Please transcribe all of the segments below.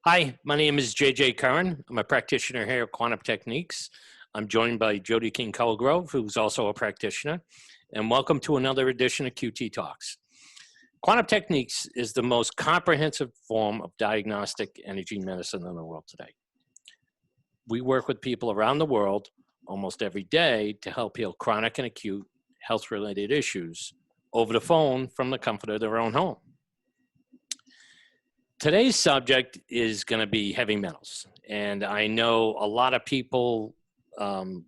Hi, my name is JJ Curren. I'm a practitioner here at Quantum Techniques. I'm joined by Jody Colegrove, who's also a practitioner. And welcome to another edition of QT Talks. Quantum Techniques is the most comprehensive form of diagnostic energy medicine in the world today. We work with people around the world almost every day to help heal chronic and acute health-related issues over the phone from the comfort of their own home. Today's subject is going to be heavy metals. And I know a lot of people,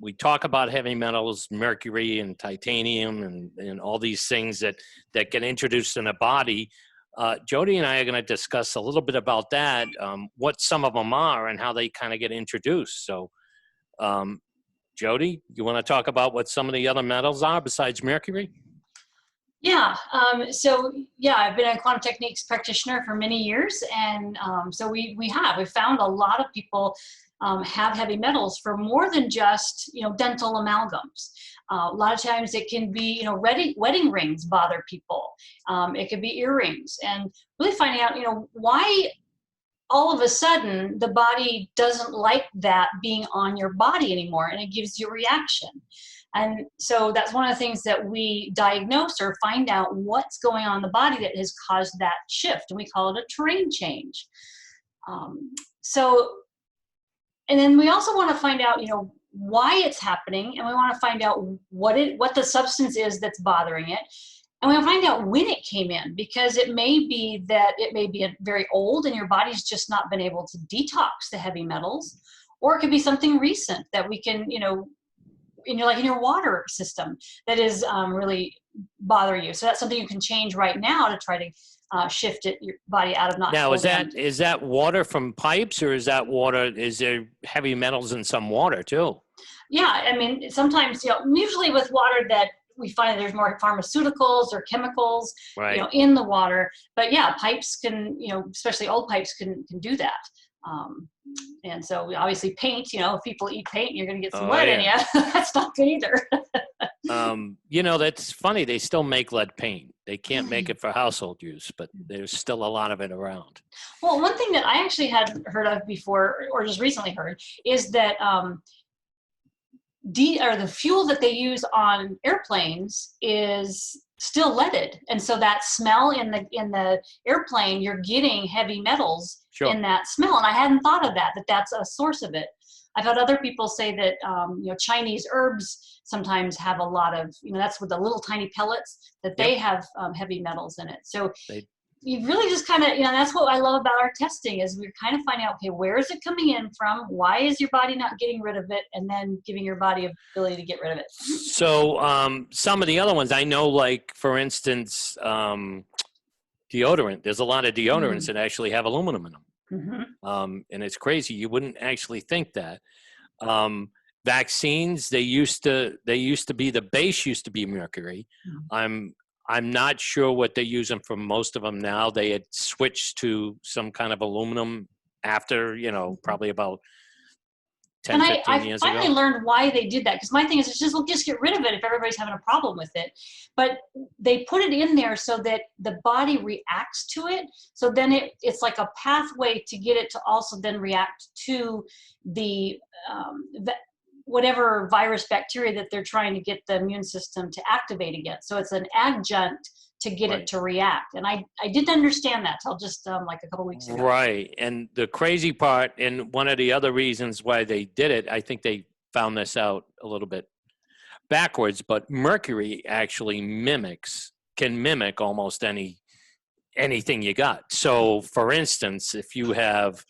we talk about heavy metals, mercury and titanium and all these things that get introduced in the body. Jody and I are going to discuss a little bit about that, what some of them are and how they kind of get introduced. So, Jody, you want to talk about what some of the other metals are besides mercury? Yeah. I've been a quantum techniques practitioner for many years. And so we found a lot of people have heavy metals for more than just, dental amalgams. A lot of times it can be, wedding rings bother people. It could be earrings, and really finding out, why all of a sudden the body doesn't like that being on your body anymore, and it gives you a reaction. And so that's one of the things that we diagnose or find out what's going on in the body that has caused that shift. And we call it a terrain change. And then we also want to find out, why it's happening. And we want to find out what the substance is that's bothering it. And we want to find out when it came in, because it may be very old and your body's just not been able to detox the heavy metals, or it could be something recent that we can, in your water system that is really bothering you. So that's something you can change right now to try to shift your body out of not. Now, is that water from pipes, or is there heavy metals in some water too? Yeah, I mean, sometimes, usually with water that we find there's more pharmaceuticals or chemicals, right, in the water. But yeah, pipes can, especially old pipes can do that. And so obviously paint, if people eat paint, you're going to get some lead in you. That's not good either. That's funny. They still make lead paint. They can't make it for household use, but there's still a lot of it around. Well, one thing that I actually hadn't heard of before, or just recently heard, is that the fuel that they use on airplanes is still leaded, and so that smell in the airplane, you're getting heavy metals in that smell. And I hadn't thought of that's a source of it. I've had other people say that Chinese herbs sometimes have a lot of, that's with the little tiny pellets that they have heavy metals in it. So you really just kind of, that's what I love about our testing, is we're kind of finding out, okay, where is it coming in from? Why is your body not getting rid of it? And then giving your body the ability to get rid of it. So some of the other ones I know, like, for instance, deodorant. There's a lot of deodorants that actually have aluminum in them. Mm-hmm. And it's crazy. You wouldn't actually think that. Vaccines, the base used to be mercury. Mm-hmm. I'm not sure what they're using for most of them now. They had switched to some kind of aluminum after, probably about 10, 15 years ago. I finally learned why they did that, because my thing is, we'll just get rid of it if everybody's having a problem with it. But they put it in there so that the body reacts to it. So then it's like a pathway to get it to also then react to the whatever virus, bacteria that they're trying to get the immune system to activate against. So it's an adjunct to get it to react. And I didn't understand that till just like a couple weeks ago. Right. And the crazy part, and one of the other reasons why they did it, I think they found this out a little bit backwards, but mercury actually can mimic almost anything you got. So for instance, if you have,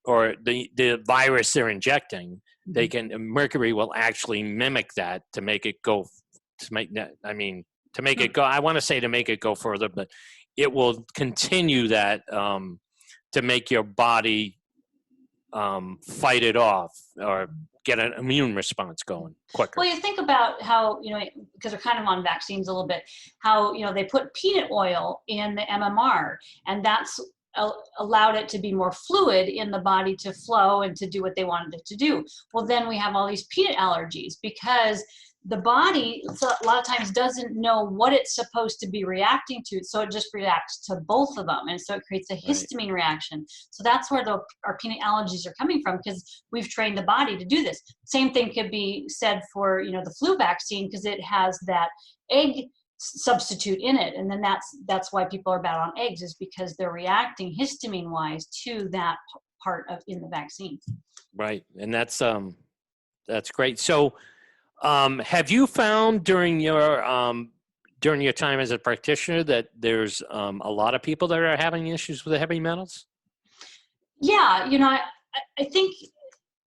or the virus they're injecting, mercury will actually mimic that to make it go, to make it go, I want to say to make it go further, but it will continue that to make your body fight it off or get an immune response going quicker. Well, you think about how, because we're kind of on vaccines a little bit, how, they put peanut oil in the MMR, and that's allowed it to be more fluid in the body to flow and to do what they wanted it to do. Well, then we have all these peanut allergies because the body a lot of times doesn't know what it's supposed to be reacting to, so it just reacts to both of them, and so it creates a histamine reaction. So that's where our peanut allergies are coming from, because we've trained the body to do this. Same thing could be said for the flu vaccine, because it has that egg substitute in it, and then that's why people are bad on eggs, is because they're reacting histamine wise to that part of in the vaccine. Right, and that's great. So have you found during your time as a practitioner that there's a lot of people that are having issues with the heavy metals? Yeah, I think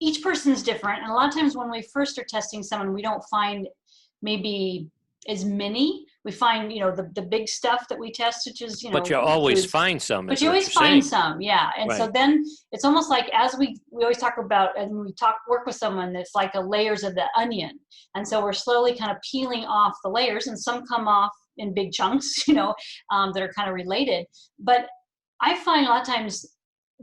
each person's different, and a lot of times when we first are testing someone, we don't find maybe as many. We find the big stuff that we test, which is But you always foods. find some. But you always find some, yeah. And right. So then it's almost like, as we always talk about, and we work with someone, it's like a layers of the onion. And so we're slowly kind of peeling off the layers, and some come off in big chunks, that are kind of related. But I find a lot of times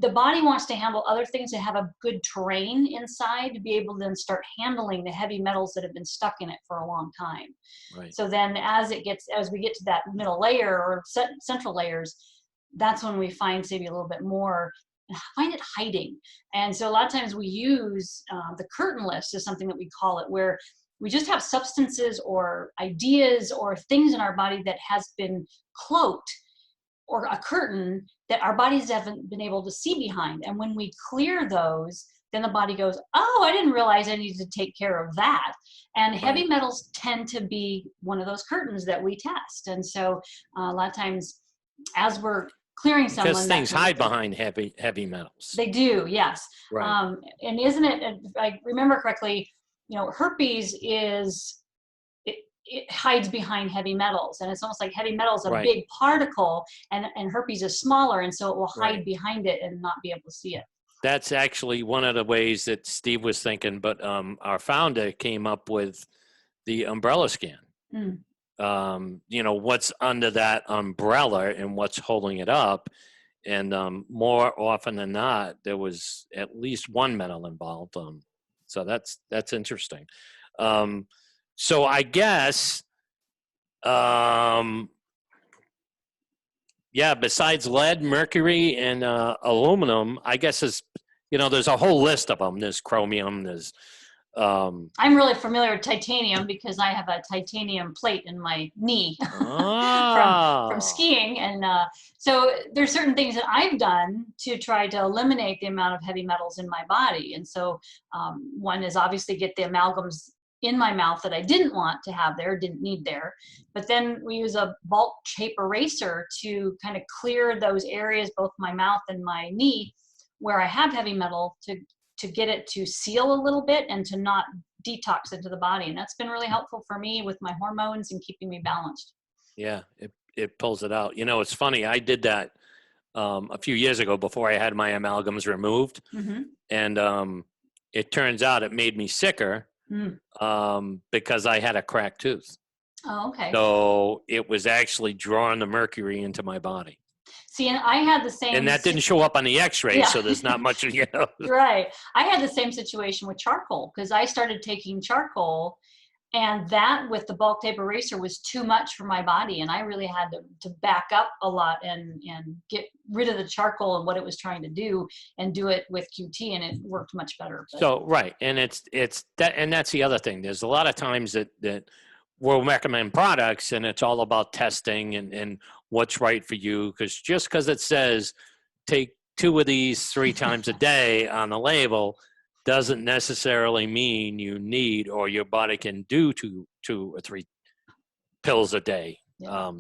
the body wants to handle other things that have a good terrain inside to be able to then start handling the heavy metals that have been stuck in it for a long time. Right. So then as we get to that middle layer or central layers, that's when we find maybe a little bit more, find it hiding. And so a lot of times we use the curtain list is something that we call it, where we just have substances or ideas or things in our body that has been cloaked, or a curtain that our bodies haven't been able to see behind. And when we clear those, then the body goes, oh, I didn't realize I needed to take care of that. And heavy metals tend to be one of those curtains that we test. And so a lot of times as we're clearing someone, because things hide behind heavy metals. They do, yes. Right. And isn't it, if I remember correctly, herpes it hides behind heavy metals, and it's almost like heavy metal is a big particle, and herpes is smaller, and so it will hide behind it and not be able to see it. That's actually one of the ways that Steve was thinking, but our founder came up with the umbrella scan. What's under that umbrella and what's holding it up, and more often than not, there was at least one metal involved. So that's interesting. So I guess, besides lead, mercury, and aluminum, I guess there's a whole list of them. There's chromium, there's... I'm really familiar with titanium because I have a titanium plate in my knee from skiing. And so there's certain things that I've done to try to eliminate the amount of heavy metals in my body. And so one is obviously get the amalgams in my mouth that I didn't want to have there, didn't need there. But then we use a bulk tape eraser to kind of clear those areas, both my mouth and my knee, where I have heavy metal, to get it to seal a little bit and to not detox into the body. And that's been really helpful for me with my hormones and keeping me balanced. Yeah, it pulls it out. It's funny. I did that a few years ago before I had my amalgams removed. Mm-hmm. And it turns out it made me sicker because I had a cracked tooth. Oh, okay. So it was actually drawing the mercury into my body. See, and I had the same... And that didn't show up on the x-ray, so there's not much, Right. I had the same situation with charcoal, because I started taking charcoal, and that with the bulk tape eraser was too much for my body, and I really had to back up a lot and get rid of the charcoal and what it was trying to do, and do it with QT, and it worked much better. But. So, right. And it's that, and that's the other thing. There's a lot of times that we'll recommend products, and it's all about testing and what's right for you. Because it says take 2 of these 3 times a day on the label doesn't necessarily mean you need or your body can do 2 or 3 pills a day. Yeah.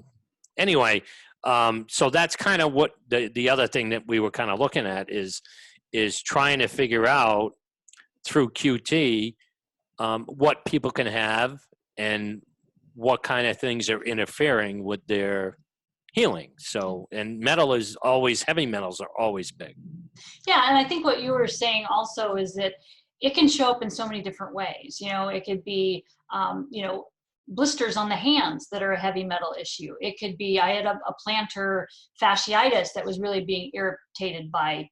Anyway, so that's kind of what the other thing that we were kind of looking at is trying to figure out through QT what people can have and what kind of things are interfering with their healing. So, and heavy metals are always big. Yeah. And I think what you were saying also is that it can show up in so many different ways. It could be, blisters on the hands that are a heavy metal issue. It could be, I had a plantar fasciitis that was really being irritated by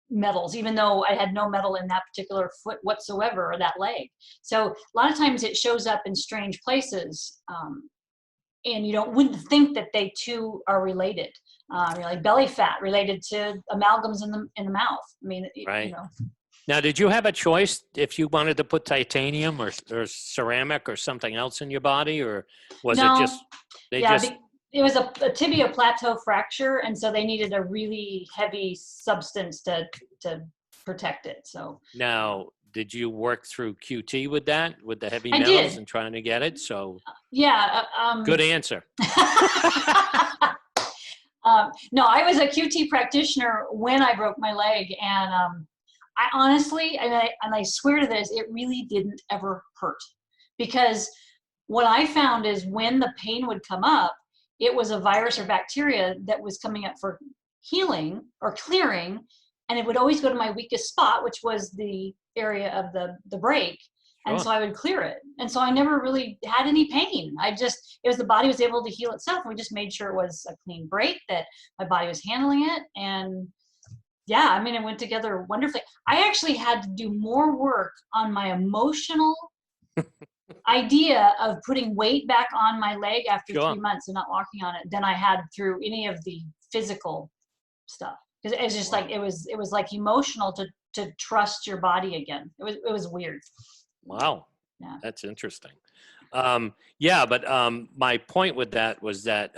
metals, even though I had no metal in that particular foot whatsoever, or that leg. So a lot of times it shows up in strange places, and you wouldn't think that they two are related. Like belly fat related to amalgams in the mouth. I mean, Right. Now, did you have a choice if you wanted to put titanium or ceramic or something else in your body, or was no, it just it was a tibia plateau fracture, and so they needed a really heavy substance to protect it. So now, did you work through QT with the heavy I metals did. and trying to get it? So yeah. Good answer. No, I was a QT practitioner when I broke my leg, and I honestly, and I swear to this, it really didn't ever hurt, because what I found is when the pain would come up, it was a virus or bacteria that was coming up for healing or clearing, and it would always go to my weakest spot, which was the area of the break. And so I would clear it. And so I never really had any pain. It was the body was able to heal itself. We just made sure it was a clean break, that my body was handling it. And yeah, I mean, it went together wonderfully. I actually had to do more work on my emotional idea of putting weight back on my leg after 3 months and not walking on it than I had through any of the physical stuff. Because it was just like, it was like emotional to trust your body again. It was weird. Wow. Yeah. That's interesting. But my point with that was that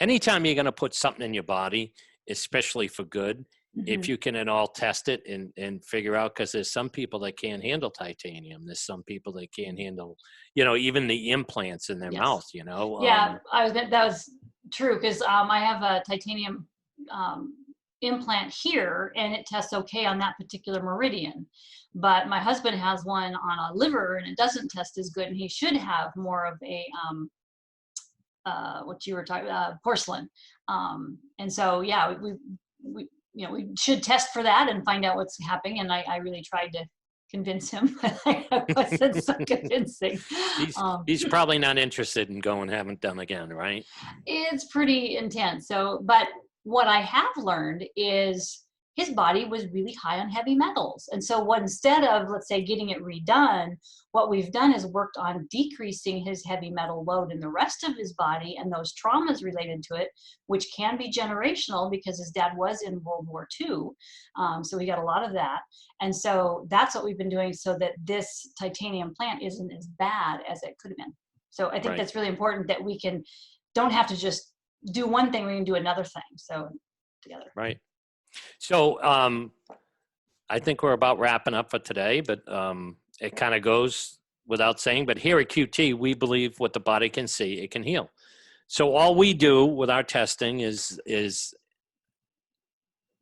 anytime you're going to put something in your body, especially for good, if you can at all test it and figure out, because there's some people that can't handle titanium. There's some people that can't handle, even the implants in their mouth, Yeah, that was true, because I have a titanium implant here, and it tests okay on that particular meridian. But my husband has one on a liver, and it doesn't test as good, and he should have more of a what you were talking about, porcelain. And so yeah, we should test for that and find out what's happening. And I really tried to convince him. I wasn't so convincing. He's probably not interested in going, haven't done again, right? It's pretty intense. So, but what I have learned is his body was really high on heavy metals. And so instead of, let's say, getting it redone, what we've done is worked on decreasing his heavy metal load in the rest of his body and those traumas related to it, which can be generational because his dad was in World War II. So we got a lot of that. And so that's what we've been doing, so that this titanium plant isn't as bad as it could have been. So I think that's really important, that we don't have to just do one thing, we can do another thing. So together. Right. So I think we're about wrapping up for today, but it kind of goes without saying, but here at QT, we believe what the body can see, it can heal. So all we do with our testing is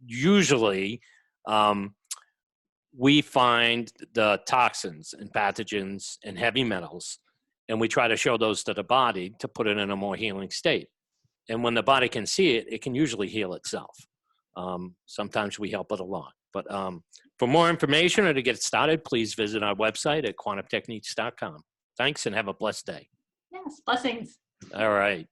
usually we find the toxins and pathogens and heavy metals, and we try to show those to the body to put it in a more healing state. And when the body can see it, it can usually heal itself. Sometimes we help it along. But for more information or to get started, please visit our website at quantumtechniques.com. Thanks, and have a blessed day. Yes, blessings. All right.